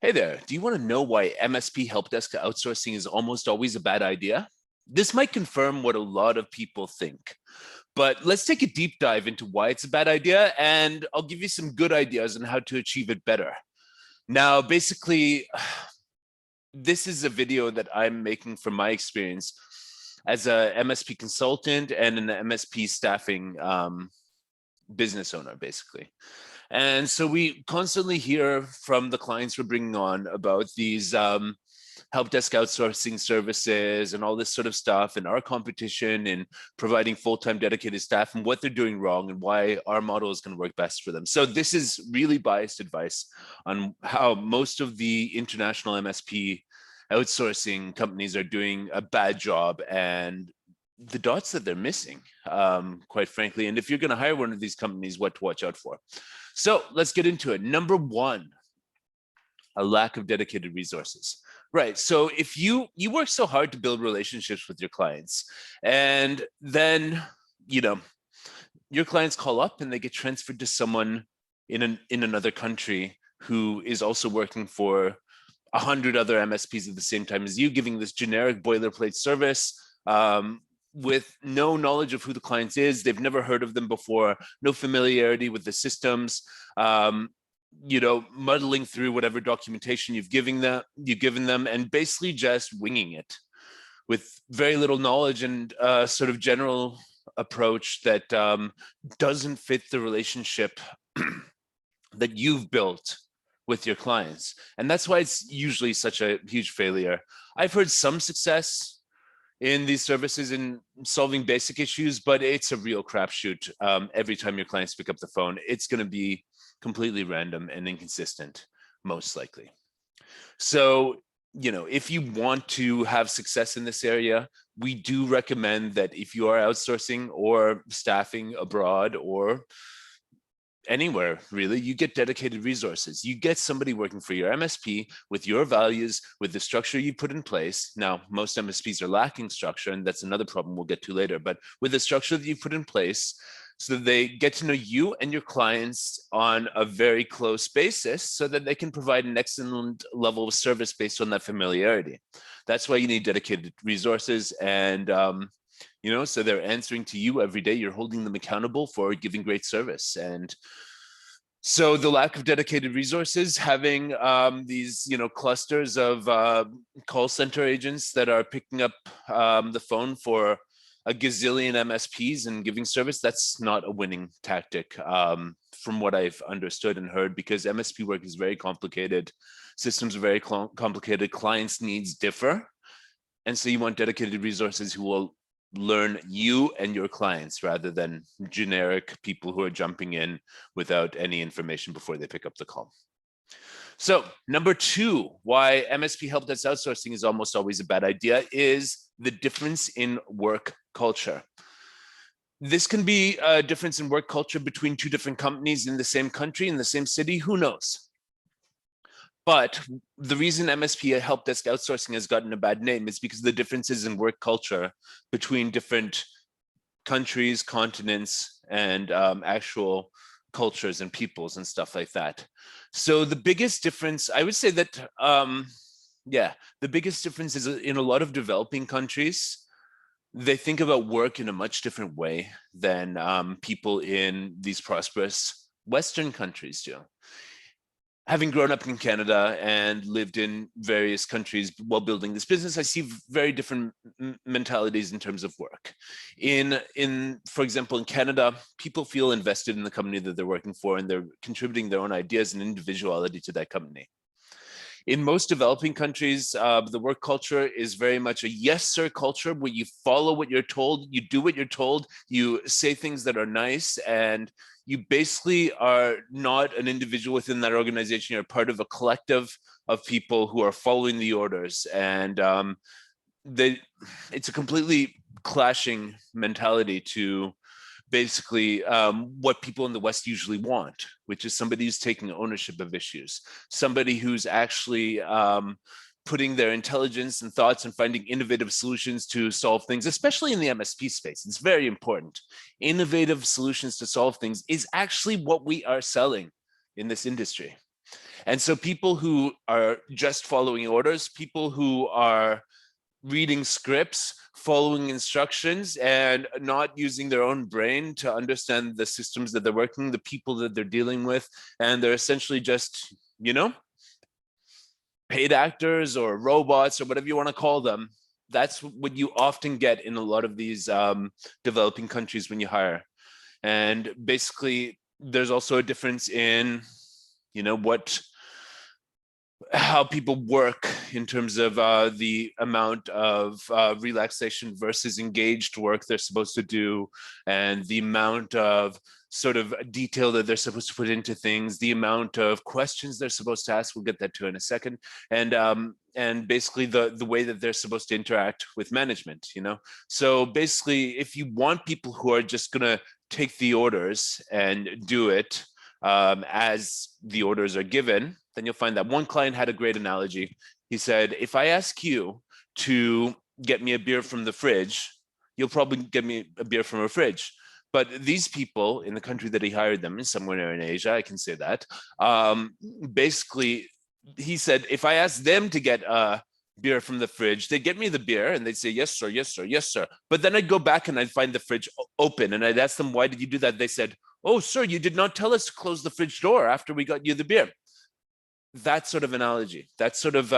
Hey there, do you want to know why MSP help desk outsourcing is almost always a bad idea? This might confirm what a lot of people think, but let's take a deep dive into why it's a bad idea, and I'll give you some good ideas on how to achieve it better. Now, basically, this is a video that I'm making from my experience as a MSP consultant and an MSP staffing business owner, basically. And so we constantly hear from the clients we're bringing on about these help desk outsourcing services and all this sort of stuff, and our competition in providing full-time dedicated staff and what they're doing wrong and why our model is going to work best for them. So this is really biased advice on how most of the international MSP outsourcing companies are doing a bad job and the dots that they're missing, quite frankly. And if you're going to hire one of these companies, what to watch out for. So let's get into it. Number one, a lack of dedicated resources. Right. So if you work so hard to build relationships with your clients, and then your clients call up and they get transferred to someone in another country who is also working for 100 other MSPs at the same time as you, giving this generic boilerplate service, with no knowledge of who the client is. They've never heard of them before, no familiarity with the systems, muddling through whatever documentation you've given them, and basically just winging it with very little knowledge and sort of general approach that doesn't fit the relationship that you've built with your clients. And that's why it's usually such a huge failure. I've heard some success in these services in solving basic issues, but it's a real crapshoot. Every time your clients pick up the phone, it's going to be completely random and inconsistent, most likely. So, if you want to have success in this area, we do recommend that if you are outsourcing or staffing abroad or anywhere, really, you get dedicated resources. You get somebody working for your MSP with your values, with the structure you put in place. Now, most MSPs are lacking structure, and that's another problem we'll get to later, but with the structure that you put in place, so that they get to know you and your clients on a very close basis so that they can provide an excellent level of service based on that familiarity. That's why you need dedicated resources. And so they're answering to you every day. You're holding them accountable for giving great service. And so the lack of dedicated resources, having these, clusters of call center agents that are picking up the phone for a gazillion MSPs and giving service, that's not a winning tactic, from what I've understood and heard, because MSP work is very complicated. Systems are very complicated. Clients' needs differ. And so you want dedicated resources who will learn you and your clients rather than generic people who are jumping in without any information before they pick up the call. So number two, why MSP help desk outsourcing is almost always a bad idea is the difference in work culture. This can be a difference in work culture between two different companies in the same country, in the same city, who knows? But the reason MSP help desk outsourcing has gotten a bad name is because of the differences in work culture between different countries, continents, and actual cultures and peoples and stuff like that. So the biggest difference, I would say that, the biggest difference is in a lot of developing countries, they think about work in a much different way than people in these prosperous Western countries do. Having grown up in Canada and lived in various countries while building this business, I see very different mentalities in terms of work. For example, in Canada, people feel invested in the company that they're working for, and they're contributing their own ideas and individuality to that company. In most developing countries, the work culture is very much a yes, sir culture, where you follow what you're told, you do what you're told, you say things that are nice, and you basically are not an individual within that organization. You're part of a collective of people who are following the orders. And it's a completely clashing mentality to basically what people in the West usually want, which is somebody who's taking ownership of issues, somebody who's actually putting their intelligence and thoughts and finding innovative solutions to solve things, especially in the MSP space. It's very important. Innovative solutions to solve things is actually what we are selling in this industry. And so people who are just following orders, people who are reading scripts, following instructions, and not using their own brain to understand the systems that they're working, the people that they're dealing with, and they're essentially just, paid actors or robots or whatever you want to call them. That's what you often get in a lot of these developing countries when you hire. And basically, there's also a difference in, how people work in terms of the amount of relaxation versus engaged work they're supposed to do, and the amount of sort of detail that they're supposed to put into things, the amount of questions they're supposed to ask. We'll get that to in a second. And basically the way that they're supposed to interact with management, So basically, if you want people who are just going to take the orders and do it as the orders are given, then you'll find that one client had a great analogy. He said, if I ask you to get me a beer from the fridge, you'll probably get me a beer from a fridge. But these people in the country that he hired them in, somewhere in Asia, I can say that, basically, he said, if I ask them to get a beer from the fridge, they'd get me the beer and they'd say, yes, sir, yes, sir, yes, sir. But then I'd go back and I'd find the fridge open and I'd ask them, why did you do that? They said, oh, sir, you did not tell us to close the fridge door after we got you the beer. That sort of analogy, that sort of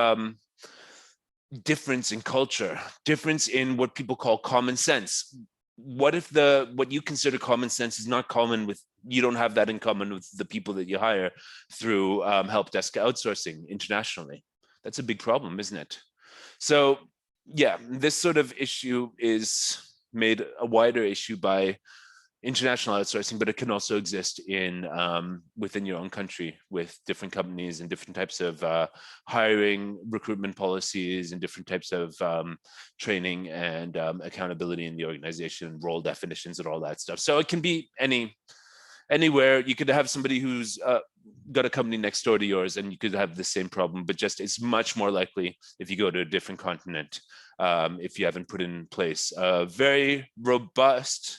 difference in culture, difference in what people call common sense. What if what you consider common sense is not common with, you don't have that in common with the people that you hire through help desk outsourcing internationally? That's a big problem, isn't it? So yeah, this sort of issue is made a wider issue by international outsourcing, but it can also exist in within your own country with different companies and different types of hiring, recruitment policies, and different types of training and accountability in the organization, role definitions, and all that stuff. So it can be anywhere. You could have somebody who's got a company next door to yours, and you could have the same problem, but just it's much more likely if you go to a different continent, if you haven't put in place a very robust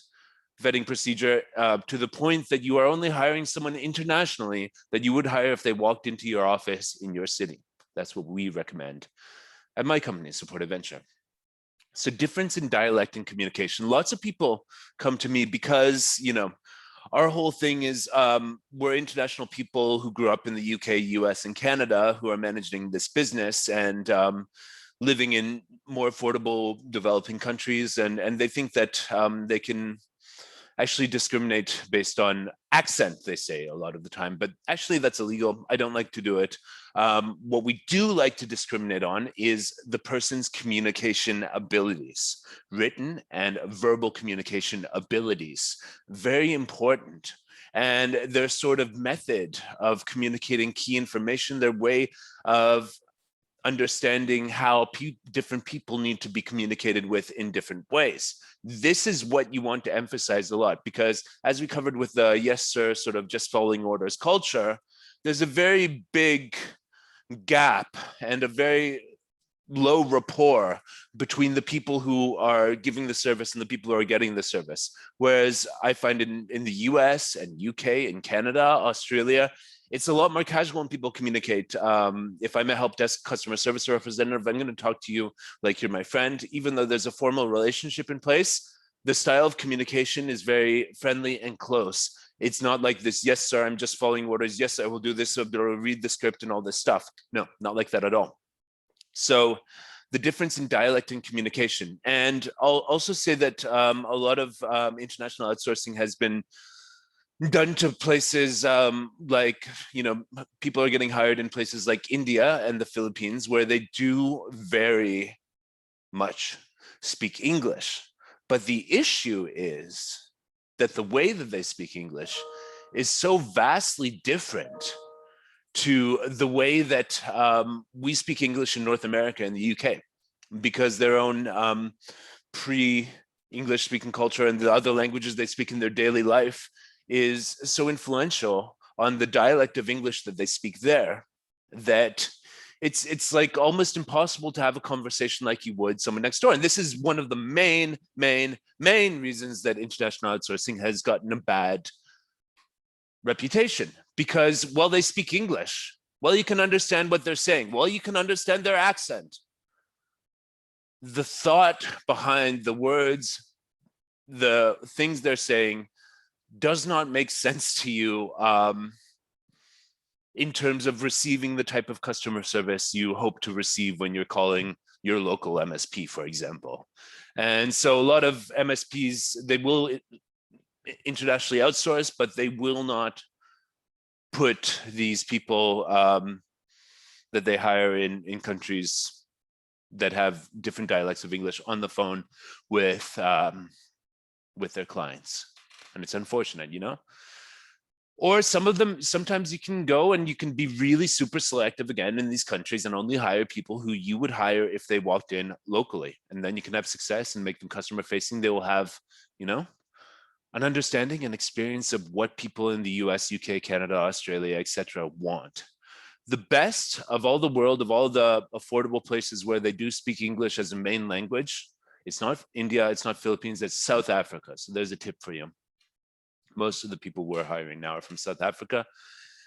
vetting procedure to the point that you are only hiring someone internationally that you would hire if they walked into your office in your city. That's what we recommend at my company, Supportive Venture. So difference in dialect and communication. Lots of people come to me because, our whole thing is we're international people who grew up in the UK, US, and Canada who are managing this business and living in more affordable developing countries. And they think that they can actually discriminate based on accent, they say a lot of the time, but actually that's illegal. I don't like to do it. What we do like to discriminate on is the person's communication abilities, written and verbal communication abilities, very important. And their sort of method of communicating key information, their way of understanding how different people need to be communicated with in different ways. This is what you want to emphasize a lot, because as we covered with the yes, sir, sort of just following orders culture, there's a very big gap and a very low rapport between the people who are giving the service and the people who are getting the service. Whereas I find in the US and UK and Canada, Australia, it's a lot more casual when people communicate. If I'm a help desk customer service representative, I'm going to talk to you like you're my friend, even though there's a formal relationship in place. The style of communication is very friendly and close. It's not like this, yes, sir, I'm just following orders. Yes, I will do this. So I'll read the script and all this stuff. No, not like that at all. So the difference in dialect and communication. And I'll also say that a lot of international outsourcing has been done to places like, people are getting hired in places like India and the Philippines, where they do very much speak English. But the issue is that the way that they speak English is so vastly different to the way that we speak English in North America and the UK, because their own pre-English speaking culture and the other languages they speak in their daily life is so influential on the dialect of English that they speak there that it's like almost impossible to have a conversation like you would someone next door. And this is one of the main reasons that international outsourcing has gotten a bad reputation, because while they speak English, Well, you can understand what they're saying. Well, you can understand their accent. The thought behind the words, the things they're saying, does not make sense to you in terms of receiving the type of customer service you hope to receive when you're calling your local MSP, for example. And so a lot of MSPs, they will internationally outsource, but they will not put these people that they hire in countries that have different dialects of English on the phone with their clients. And it's unfortunate, you know? Or some of them, sometimes you can go and you can be really super selective again in these countries and only hire people who you would hire if they walked in locally. And then you can have success and make them customer facing. They will have, you know, an understanding and experience of what people in the US, UK, Canada, Australia, etc. want. The best of all the world, of all the affordable places where they do speak English as a main language, it's not India, it's not Philippines, it's South Africa. So there's a tip for you. Most of the people we're hiring now are from South Africa.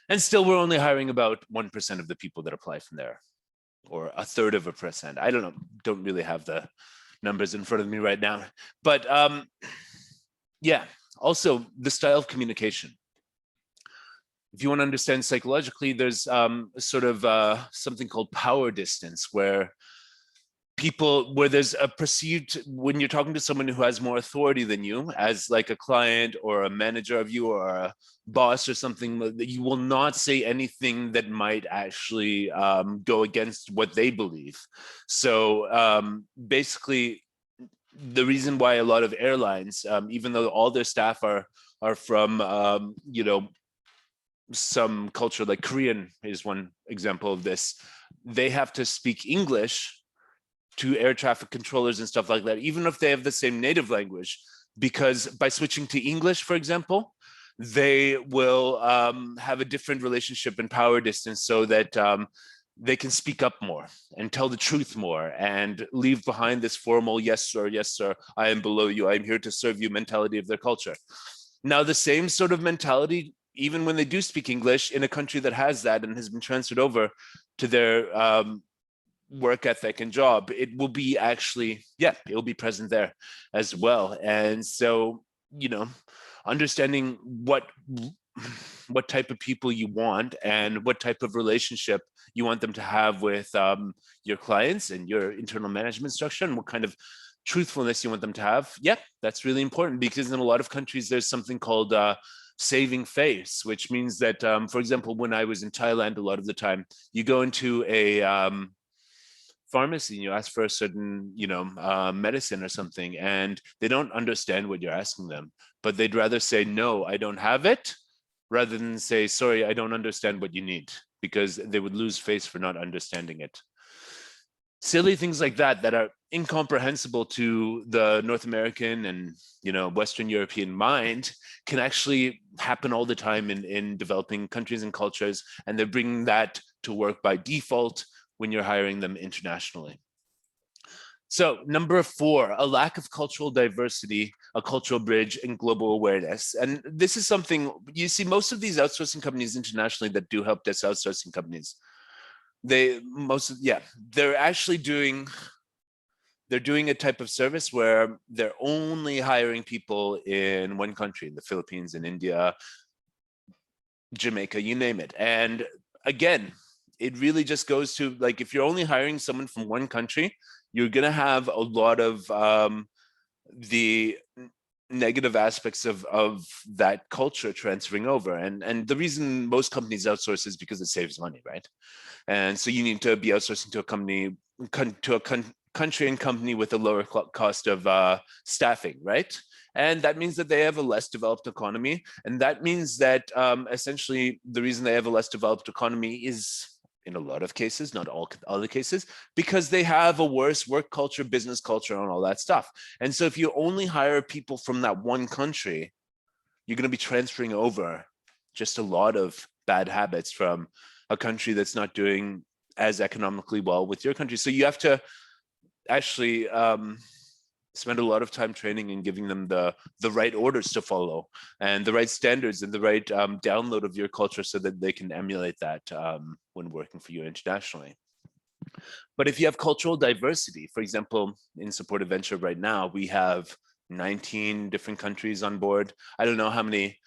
And still, we're only hiring about 1% of the people that apply from there, or 1/3%. I don't know, don't really have the numbers in front of me right now. But yeah, also the style of communication. If you want to understand psychologically, there's sort of something called power distance, where there's a perceived, when you're talking to someone who has more authority than you, as like a client or a manager of you or a boss or something, that you will not say anything that might actually go against what they believe. So basically, the reason why a lot of airlines, even though all their staff are from you know, some culture, like Korean is one example of this, they have to speak English to air traffic controllers and stuff like that, even if they have the same native language, because by switching to English, for example, they will have a different relationship and power distance, so that they can speak up more and tell the truth more and leave behind this formal, yes, sir, I am below you, I'm here to serve you mentality of their culture. Now, the same sort of mentality, even when they do speak English in a country that has that and has been transferred over to their work ethic and job, it will be actually, yeah, it will be present there as well. And so, you know, understanding what type of people you want and what type of relationship you want them to have with your clients and your internal management structure, and what kind of truthfulness you want them to have. Yeah, that's really important, because in a lot of countries, there's something called saving face, which means that, for example, when I was in Thailand, a lot of the time you go into a pharmacy and you ask for a certain, you know, medicine or something, and they don't understand what you're asking them, but they'd rather say, no, I don't have it, rather than say, sorry, I don't understand what you need, because they would lose face for not understanding it. Silly things like that, that are incomprehensible to the North American and, you know, Western European mind, can actually happen all the time in developing countries and cultures, and they're bringing that to work by default when you're hiring them internationally. So number 4, a lack of cultural diversity, a cultural bridge, and global awareness. And this is something you see most of these outsourcing companies internationally that do help desk outsourcing companies. They're actually doing a type of service where they're only hiring people in one country, in the Philippines, in India, Jamaica, you name it. And again, it really just goes to, like, if you're only hiring someone from one country, you're going to have a lot of the negative aspects of that culture transferring over. And the reason most companies outsource is because it saves money, right? And so you need to be outsourcing to a company, to a country and company with a lower cost of staffing, right? And that means that they have a less developed economy. And that means that essentially the reason they have a less developed economy is, in a lot of cases, not all other cases, because they have a worse work culture, business culture, and all that stuff. And so if you only hire people from that one country, you're going to be transferring over just a lot of bad habits from a country that's not doing as economically well with your country. So you have to actually spend a lot of time training and giving them the right orders to follow and the right standards and the right download of your culture so that they can emulate that when working for you internationally. But if you have cultural diversity, for example, in Supportive Venture right now, we have 19 different countries on board. I don't know how many.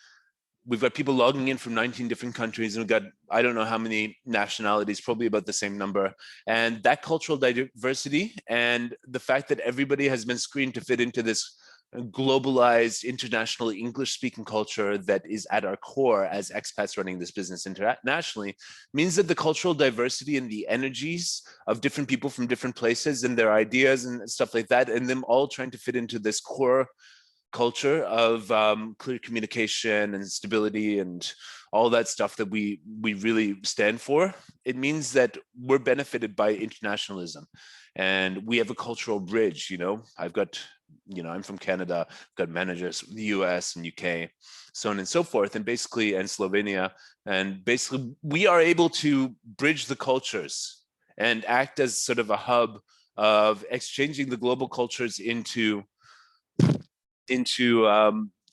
We've got people logging in from 19 different countries, and we've got, I don't know how many nationalities, probably about the same number. And that cultural diversity and the fact that everybody has been screened to fit into this globalized, international English-speaking culture that is at our core as expats running this business internationally means that the cultural diversity and the energies of different people from different places and their ideas and stuff like that, and them all trying to fit into this core culture of clear communication and stability and all that stuff that we really stand for, it means that we're benefited by internationalism. And we have a cultural bridge, I've got, I'm from Canada, I've got managers from the US and UK, so on and so forth, and Slovenia. And basically we are able to bridge the cultures and act as sort of a hub of exchanging the global cultures into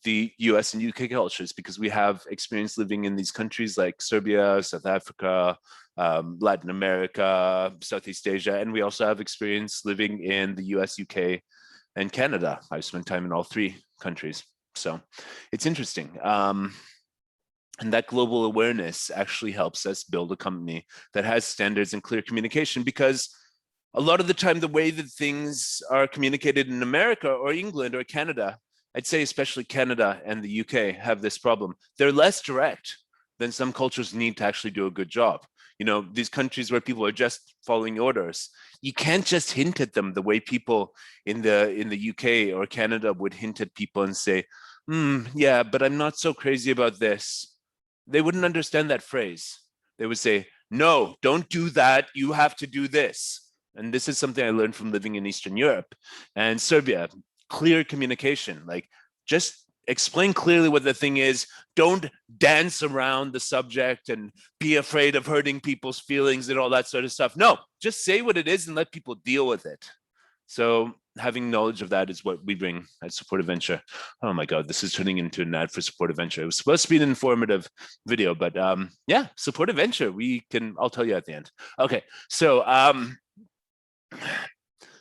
the US and UK cultures, because we have experience living in these countries like Serbia, South Africa, Latin America, Southeast Asia, and we also have experience living in the US, UK, and Canada. I've spent time in all three countries. So it's interesting. And that global awareness actually helps us build a company that has standards and clear communication, because a lot of the time, the way that things are communicated in America or England or Canada, I'd say especially Canada and the UK have this problem. They're less direct than some cultures need to actually do a good job. These countries where people are just following orders, you can't just hint at them the way people in the UK or Canada would hint at people and say, yeah, but I'm not so crazy about this. They wouldn't understand that phrase. They would say, no, don't do that. You have to do this. And this is something I learned from living in Eastern Europe and Serbia. Clear communication, like just explain clearly what the thing is. Don't dance around the subject and be afraid of hurting people's feelings and all that sort of stuff. No, just say what it is and let people deal with it. So having knowledge of that is what we bring at Supportive Venture. Oh my God, this is turning into an ad for Supportive Venture. It was supposed to be an informative video, but yeah, Supportive Venture, I'll tell you at the end. Okay, so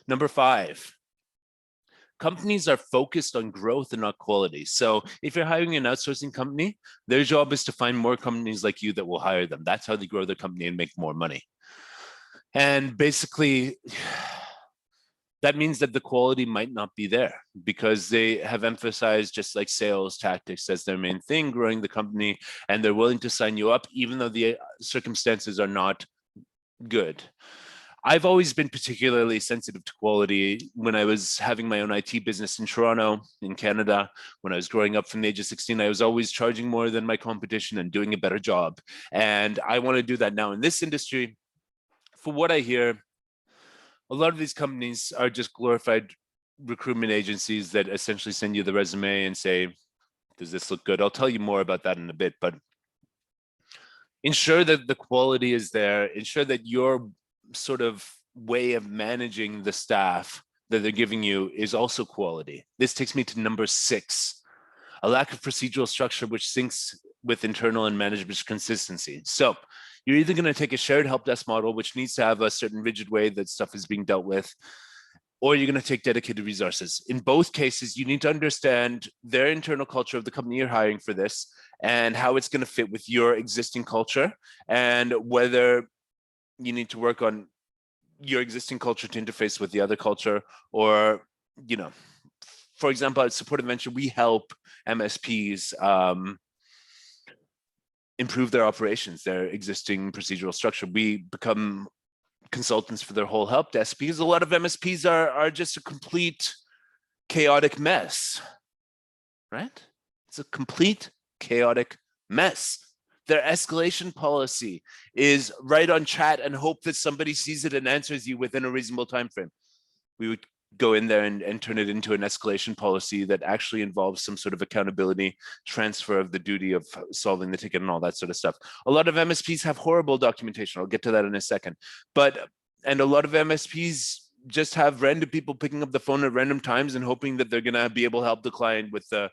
number 5, companies are focused on growth and not quality. So if you're hiring an outsourcing company, their job is to find more companies like you that will hire them. That's how they grow their company and make more money. And basically, that means that the quality might not be there because they have emphasized just like sales tactics as their main thing, growing the company, and they're willing to sign you up even though the circumstances are not good. I've always been particularly sensitive to quality. When I was having my own IT business in Toronto, in Canada, when I was growing up from the age of 16, I was always charging more than my competition and doing a better job. And I want to do that now in this industry. For what I hear, a lot of these companies are just glorified recruitment agencies that essentially send you the resume and say, does this look good? I'll tell you more about that in a bit, but ensure that the quality is there. Ensure that your sort of way of managing the staff that they're giving you is also quality. This takes me to number 6, a lack of procedural structure which syncs with internal and management consistency. So you're either going to take a shared help desk model, which needs to have a certain rigid way that stuff is being dealt with, or you're going to take dedicated resources. In both cases, you need to understand their internal culture of the company you're hiring for this and how it's going to fit with your existing culture, and whether you need to work on your existing culture to interface with the other culture, or, for example, at Supportive Venture, we help MSPs improve their operations, their existing procedural structure. We become consultants for their whole help desk because a lot of MSPs are just a complete chaotic mess, right? It's a complete chaotic mess. Their escalation policy is write on chat and hope that somebody sees it and answers you within a reasonable time frame. We would go in there and turn it into an escalation policy that actually involves some sort of accountability, transfer of the duty of solving the ticket and all that sort of stuff. A lot of MSPs have horrible documentation. I'll get to that in a second. And a lot of MSPs just have random people picking up the phone at random times and hoping that they're going to be able to help the client with the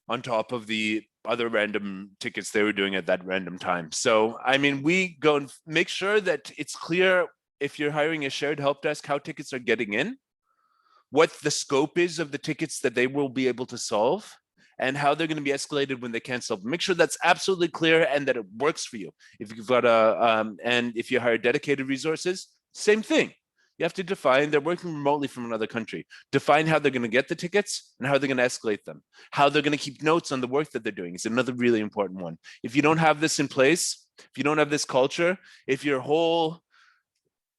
on top of the other random tickets they were doing at that random time. So, I mean, we go and make sure that it's clear if you're hiring a shared help desk, how tickets are getting in, what the scope is of the tickets that they will be able to solve, and how they're going to be escalated when they can't solve. Make sure that's absolutely clear and that it works for you. If you've got and if you hire dedicated resources, same thing. You have to define, they're working remotely from another country. Define how they're going to get the tickets and how they're going to escalate them. How they're going to keep notes on the work that they're doing is another really important one. If you don't have this in place, if you don't have this culture, if your whole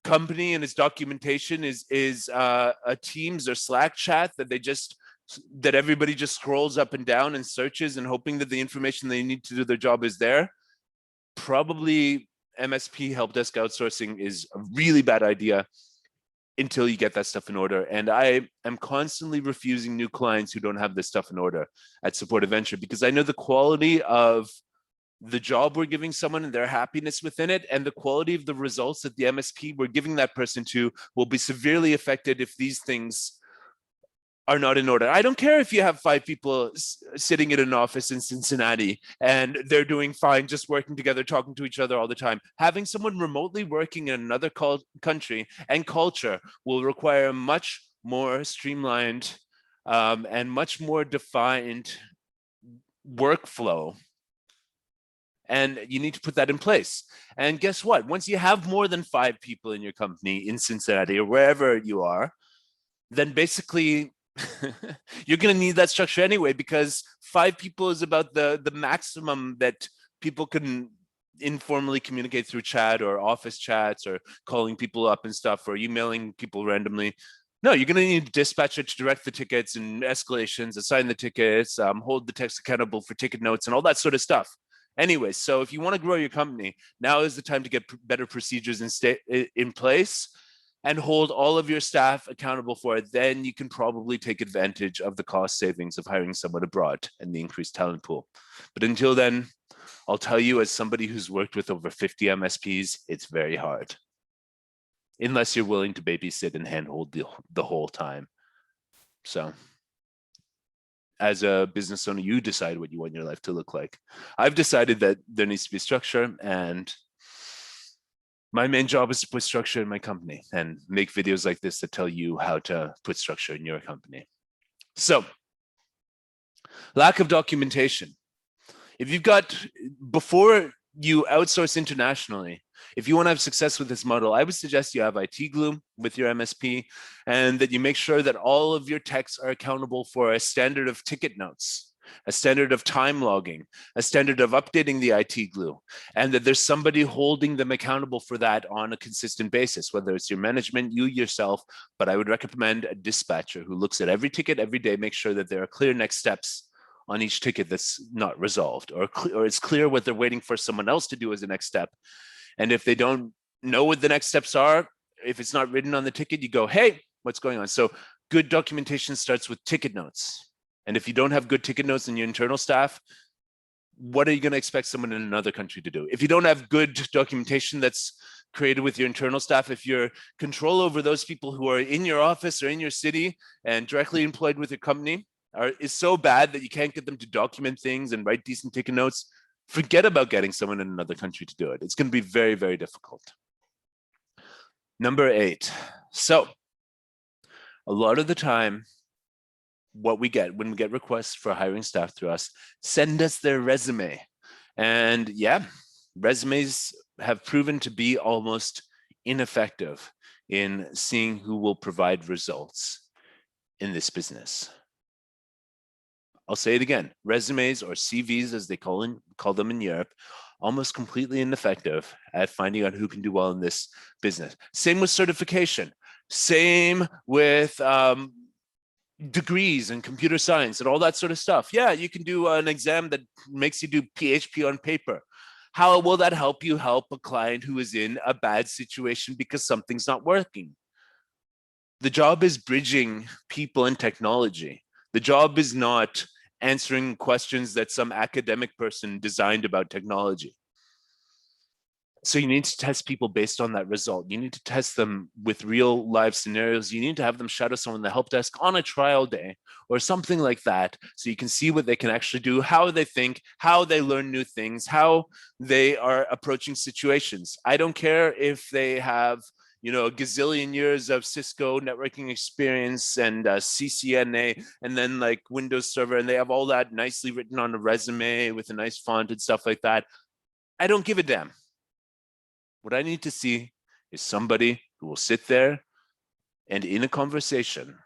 company and its documentation is a Teams or Slack chat that everybody just scrolls up and down and searches and hoping that the information they need to do their job is there, probably MSP help desk outsourcing is a really bad idea until you get that stuff in order. And I am constantly refusing new clients who don't have this stuff in order at Support Adventure, because I know the quality of the job we're giving someone and their happiness within it, and the quality of the results that the MSP we're giving that person to will be severely affected if these things are not in order. I don't care if you have 5 people sitting in an office in Cincinnati and they're doing fine, just working together, talking to each other all the time. Having someone remotely working in another country and culture will require a much more streamlined and much more defined workflow. And you need to put that in place. And guess what? Once you have more than 5 people in your company in Cincinnati or wherever you are, then basically you're going to need that structure anyway, because 5 people is about the maximum that people can informally communicate through chat or office chats or calling people up and stuff or emailing people randomly. No, you're going to need a dispatcher to direct the tickets and escalations, assign the tickets, hold the techs accountable for ticket notes and all that sort of stuff. Anyway, so if you want to grow your company, now is the time to get better procedures in place and hold all of your staff accountable for it. Then you can probably take advantage of the cost savings of hiring someone abroad and the increased talent pool. But until then, I'll tell you, as somebody who's worked with over 50 MSPs, it's very hard. Unless you're willing to babysit and handhold the whole time. So as a business owner, you decide what you want your life to look like. I've decided that there needs to be structure, and my main job is to put structure in my company and make videos like this that tell you how to put structure in your company. So, lack of documentation. If you've got, before you outsource internationally, if you want to have success with this model, I would suggest you have IT glue with your MSP, and that you make sure that all of your techs are accountable for a standard of ticket notes, a standard of time logging, a standard of updating the IT glue, and that there's somebody holding them accountable for that on a consistent basis, whether it's your management, you yourself, but I would recommend a dispatcher who looks at every ticket every day, make sure that there are clear next steps on each ticket that's not resolved, or it's clear what they're waiting for someone else to do as the next step. And if they don't know what the next steps are, if it's not written on the ticket, you go, hey, what's going on? So good documentation starts with ticket notes. And if you don't have good ticket notes in your internal staff, what are you going to expect someone in another country to do? If you don't have good documentation that's created with your internal staff, if your control over those people who are in your office or in your city and directly employed with your company is so bad that you can't get them to document things and write decent ticket notes, forget about getting someone in another country to do it. It's going to be very, very difficult. Number 8. So a lot of the time, what we get when we get requests for hiring staff through us, send us their resume. And yeah, resumes have proven to be almost ineffective in seeing who will provide results in this business. I'll say it again, resumes, or CVs as they call them in Europe, almost completely ineffective at finding out who can do well in this business. Same with certification. Same with degrees in computer science and all that sort of stuff. Yeah, you can do an exam that makes you do PHP on paper. How will that help you help a client who is in a bad situation because something's not working? The job is bridging people and technology. The job is not answering questions that some academic person designed about technology. So you need to test people based on that result. You need to test them with real live scenarios. You need to have them shadow someone in the help desk on a trial day or something like that, so you can see what they can actually do, how they think, how they learn new things, how they are approaching situations. I don't care if they have a gazillion years of Cisco networking experience and CCNA and then like Windows Server, and they have all that nicely written on a resume with a nice font and stuff like that. I don't give a damn. What I need to see is somebody who will sit there and in a conversation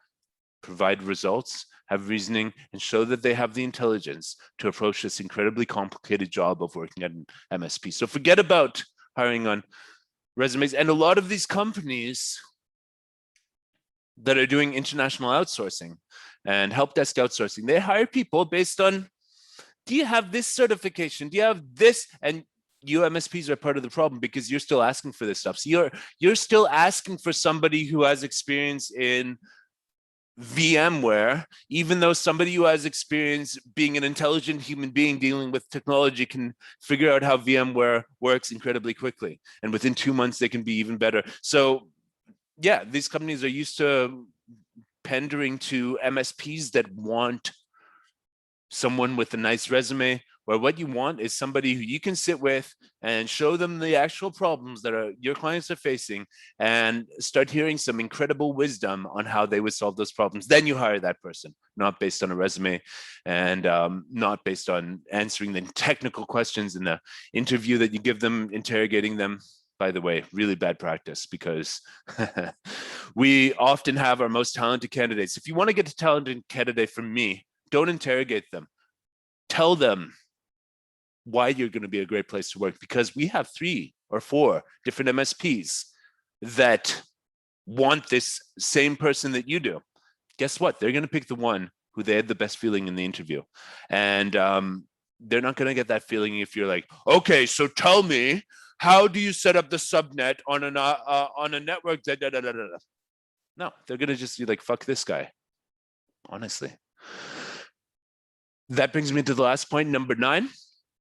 provide results, have reasoning, and show that they have the intelligence to approach this incredibly complicated job of working at an MSP. So forget about hiring on resumes. And a lot of these companies that are doing international outsourcing and help desk outsourcing, they hire people based on, do you have this certification? Do you have this? And you MSPs are part of the problem because you're still asking for this stuff. So you're still asking for somebody who has experience in VMware, even though somebody who has experience being an intelligent human being dealing with technology can figure out how VMware works incredibly quickly. And within 2 months, they can be even better. So yeah, these companies are used to pandering to MSPs that want someone with a nice resume, where what you want is somebody who you can sit with and show them the actual problems that your clients are facing and start hearing some incredible wisdom on how they would solve those problems. Then you hire that person, not based on a resume and not based on answering the technical questions in the interview that you give them, interrogating them. By the way, really bad practice, because we often have our most talented candidates. If you want to get a talented candidate from me, don't interrogate them. Tell them why you're going to be a great place to work, because we have 3 or 4 different MSPs that want this same person that you do. Guess what? They're going to pick the one who they had the best feeling in the interview. And they're not going to get that feeling if you're like, okay, so tell me, how do you set up the subnet on a network? No, they're going to just be like, fuck this guy, honestly. That brings me to the last point, number 9.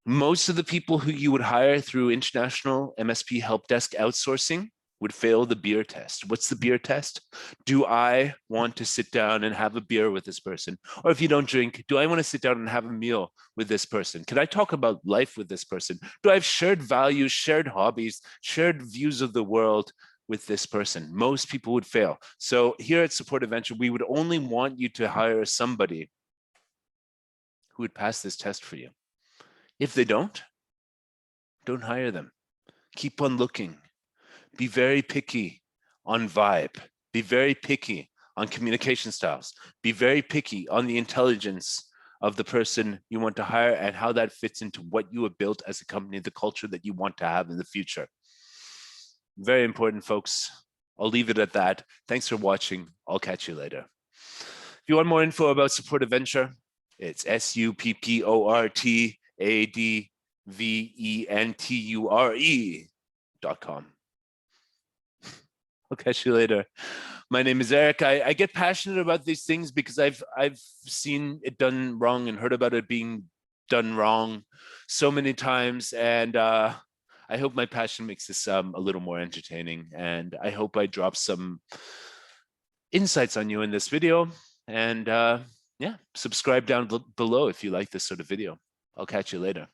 Most of the people who you would hire through international MSP help desk outsourcing would fail the beer test. What's the beer test? Do I want to sit down and have a beer with this person? Or if you don't drink, do I want to sit down and have a meal with this person? Can I talk about life with this person? Do I have shared values, shared hobbies, shared views of the world with this person? Most people would fail. So here at Support Adventure, we would only want you to hire somebody who would pass this test for you. If they don't hire them. Keep on looking. Be very picky on vibe. Be very picky on communication styles. Be very picky on the intelligence of the person you want to hire and how that fits into what you have built as a company, the culture that you want to have in the future. Very important, folks. I'll leave it at that. Thanks for watching. I'll catch you later. If you want more info about Support Adventure, it's supportadventure.com. I'll catch you later. My name is Eric. I get passionate about these things because I've seen it done wrong and heard about it being done wrong so many times. And I hope my passion makes this a little more entertaining. And I hope I drop some insights on you in this video. And yeah, subscribe down below if you like this sort of video. I'll catch you later.